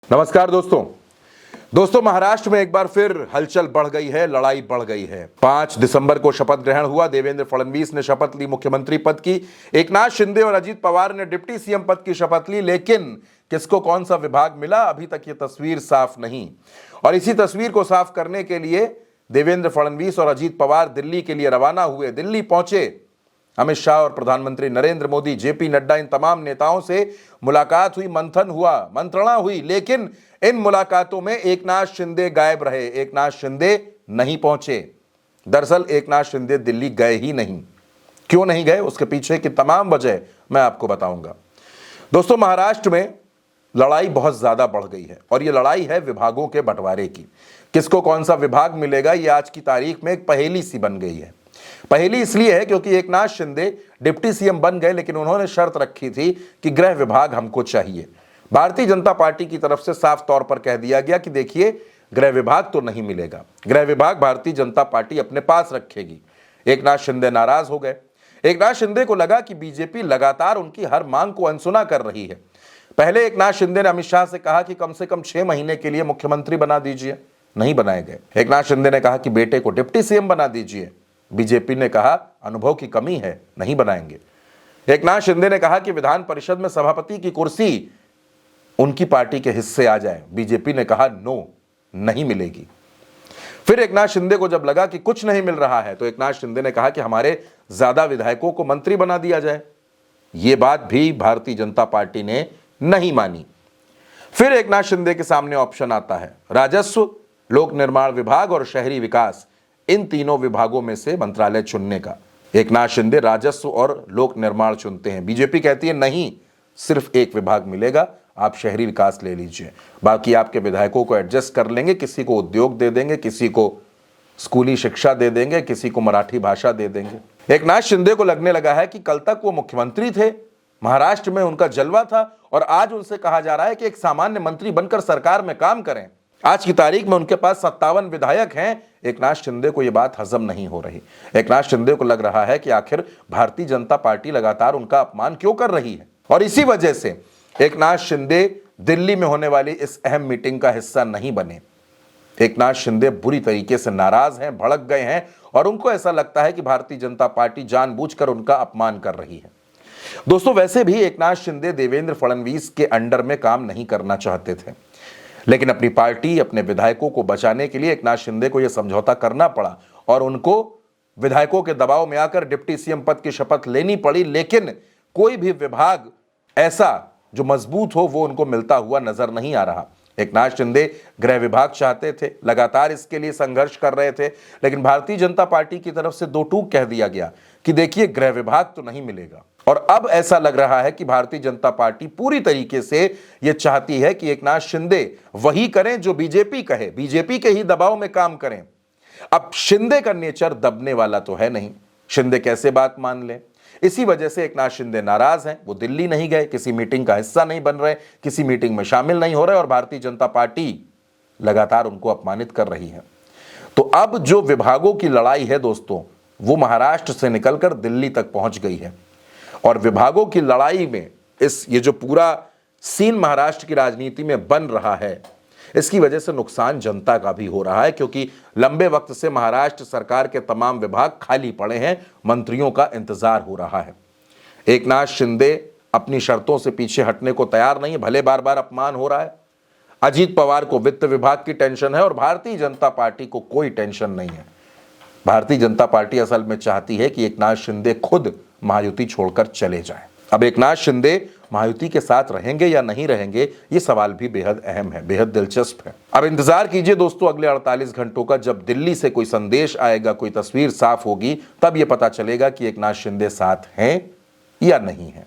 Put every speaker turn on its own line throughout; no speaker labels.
नमस्कार दोस्तों महाराष्ट्र में एक बार फिर हलचल बढ़ गई है, लड़ाई बढ़ गई है। 5 दिसंबर को शपथ ग्रहण हुआ। देवेंद्र फडणवीस ने शपथ ली मुख्यमंत्री पद की। एकनाथ शिंदे और अजीत पवार ने डिप्टी सीएम पद की शपथ ली, लेकिन किसको कौन सा विभाग मिला, अभी तक ये तस्वीर साफ नहीं। और इसी तस्वीर को साफ करने के लिए देवेंद्र फडणवीस और अजीत पवार दिल्ली के लिए रवाना हुए। दिल्ली पहुंचे अमित शाह और प्रधानमंत्री नरेंद्र मोदी, जेपी नड्डा, इन तमाम नेताओं से मुलाकात हुई, मंथन हुआ, मंत्रणा हुई, लेकिन इन मुलाकातों में एकनाथ शिंदे गायब रहे। एकनाथ शिंदे नहीं पहुंचे। दरअसल एकनाथ शिंदे दिल्ली गए ही नहीं। क्यों नहीं गए, उसके पीछे की तमाम वजह मैं आपको बताऊंगा। दोस्तों, महाराष्ट्र में लड़ाई बहुत ज्यादा बढ़ गई है और यह लड़ाई है विभागों के बंटवारे की। किसको कौन सा विभाग मिलेगा, यह आज की तारीख में एक पहेली सी बन गई है। पहेली इसलिए है क्योंकि एकनाथ शिंदे डिप्टी सीएम बन गए, लेकिन उन्होंने शर्त रखी थी कि गृह विभाग हमको चाहिए। भारतीय जनता पार्टी की तरफ से साफ तौर पर कह दिया गया कि देखिए, गृह विभाग तो नहीं मिलेगा, गृह विभाग भारतीय जनता पार्टी अपने पास रखेगी। एकनाथ शिंदे नाराज हो गए। एकनाथ शिंदे को लगा कि बीजेपी लगातार उनकी हर मांग को अनसुना कर रही है। पहले एकनाथ शिंदे ने अमित शाह से कहा कि कम से कम 6 महीने के लिए मुख्यमंत्री बना दीजिए, नहीं बनाए गए। एकनाथ शिंदे ने कहा कि बेटे को डिप्टी सीएम बना दीजिए, बीजेपी ने कहा अनुभव की कमी है, नहीं बनाएंगे। एकनाथ शिंदे ने कहा कि विधान परिषद में सभापति की कुर्सी उनकी पार्टी के हिस्से आ जाए, बीजेपी ने कहा नो, नहीं मिलेगी। फिर एकनाथ शिंदे को जब लगा कि कुछ नहीं मिल रहा है, तो एकनाथ शिंदे ने कहा कि हमारे ज्यादा विधायकों को मंत्री बना दिया जाए। यह बात भी भारतीय जनता पार्टी ने नहीं मानी। फिर एकनाथ शिंदे के सामने ऑप्शन आता है राजस्व, लोक निर्माण विभाग और शहरी विकास, इन तीनों विभागों में से मंत्रालय चुनने का। एकनाथ शिंदे राजस्व और लोक निर्माण चुनते हैं। बीजेपी कहती है नहीं, सिर्फ एक विभाग मिलेगा, आप शहरी विकास ले लीजिए, बाकी आपके विधायकों को एडजस्ट कर लेंगे, किसी को उद्योग दे देंगे, किसी को स्कूली शिक्षा दे देंगे, किसी को मराठी भाषा दे देंगे। एकनाथ शिंदे को लगने लगा है कि कल तक वो मुख्यमंत्री थे, महाराष्ट्र में उनका जलवा था, और आज उनसे कहा जा रहा है कि एक सामान्य मंत्री बनकर सरकार में काम करें। आज की तारीख में उनके पास 57 विधायक हैं। एकनाथ शिंदे को यह बात हजम नहीं हो रही। एकनाथ शिंदे को लग रहा है कि आखिर भारतीय जनता पार्टी लगातार उनका अपमान क्यों कर रही है, और इसी वजह से एकनाथ शिंदे दिल्ली में होने वाली इस अहम मीटिंग का हिस्सा नहीं बने। एकनाथ शिंदे बुरी तरीके से नाराज हैं, भड़क गए हैं, और उनको ऐसा लगता है कि भारतीय जनता पार्टी जानबूझकर उनका अपमान कर रही है। दोस्तों, वैसे भी एकनाथ शिंदे देवेंद्र फडणवीस के अंडर में काम नहीं करना चाहते थे, लेकिन अपनी पार्टी, अपने विधायकों को बचाने के लिए एकनाथ शिंदे को यह समझौता करना पड़ा और उनको विधायकों के दबाव में आकर डिप्टी सीएम पद की शपथ लेनी पड़ी। लेकिन कोई भी विभाग ऐसा जो मजबूत हो वो उनको मिलता हुआ नजर नहीं आ रहा। एकनाथ शिंदे गृह विभाग चाहते थे, लगातार इसके लिए संघर्ष कर रहे थे, लेकिन भारतीय जनता पार्टी की तरफ से दो टूक कह दिया गया कि देखिए, गृह विभाग तो नहीं मिलेगा। और अब ऐसा लग रहा है कि भारतीय जनता पार्टी पूरी तरीके से यह चाहती है कि एकनाथ शिंदे वही करें जो बीजेपी कहे, बीजेपी के ही दबाव में काम करें। अब शिंदे का नेचर दबने वाला तो है नहीं, शिंदे कैसे बात मान ले। इसी वजह से एकनाथ शिंदे नाराज हैं। वो दिल्ली नहीं गए, किसी मीटिंग का हिस्सा नहीं बन रहे, किसी मीटिंग में शामिल नहीं हो रहे, और भारतीय जनता पार्टी लगातार उनको अपमानित कर रही है। तो अब जो विभागों की लड़ाई है दोस्तों, वो महाराष्ट्र से निकलकर दिल्ली तक पहुंच गई है। और विभागों की लड़ाई में ये जो पूरा सीन महाराष्ट्र की राजनीति में बन रहा है, इसकी वजह से नुकसान जनता का भी हो रहा है, क्योंकि लंबे वक्त से महाराष्ट्र सरकार के तमाम विभाग खाली पड़े हैं, मंत्रियों का इंतजार हो रहा है। एकनाथ शिंदे अपनी शर्तों से पीछे हटने को तैयार नहीं है, भले बार बार अपमान हो रहा है। अजीत पवार को वित्त विभाग की टेंशन है और भारतीय जनता पार्टी को कोई टेंशन नहीं है। भारतीय जनता पार्टी असल में चाहती है कि एकनाथ शिंदे खुद महायुति छोड़कर चले जाएं। अब एकनाथ शिंदे महायुति के साथ रहेंगे या नहीं रहेंगे, ये सवाल भी बेहद अहम है, बेहद दिलचस्प है। अब इंतजार कीजिए दोस्तों अगले 48 घंटों का, जब दिल्ली से कोई संदेश आएगा, कोई तस्वीर साफ होगी, तब ये पता चलेगा कि एकनाथ शिंदे साथ हैं या नहीं है।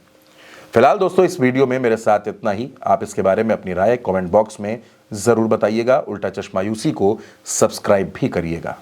फिलहाल दोस्तों, इस वीडियो में मेरे साथ इतना ही। आप इसके बारे में अपनी राय कमेंट बॉक्स में जरूर बताइएगा। उल्टा चश्मा यूसी को सब्सक्राइब भी करिएगा।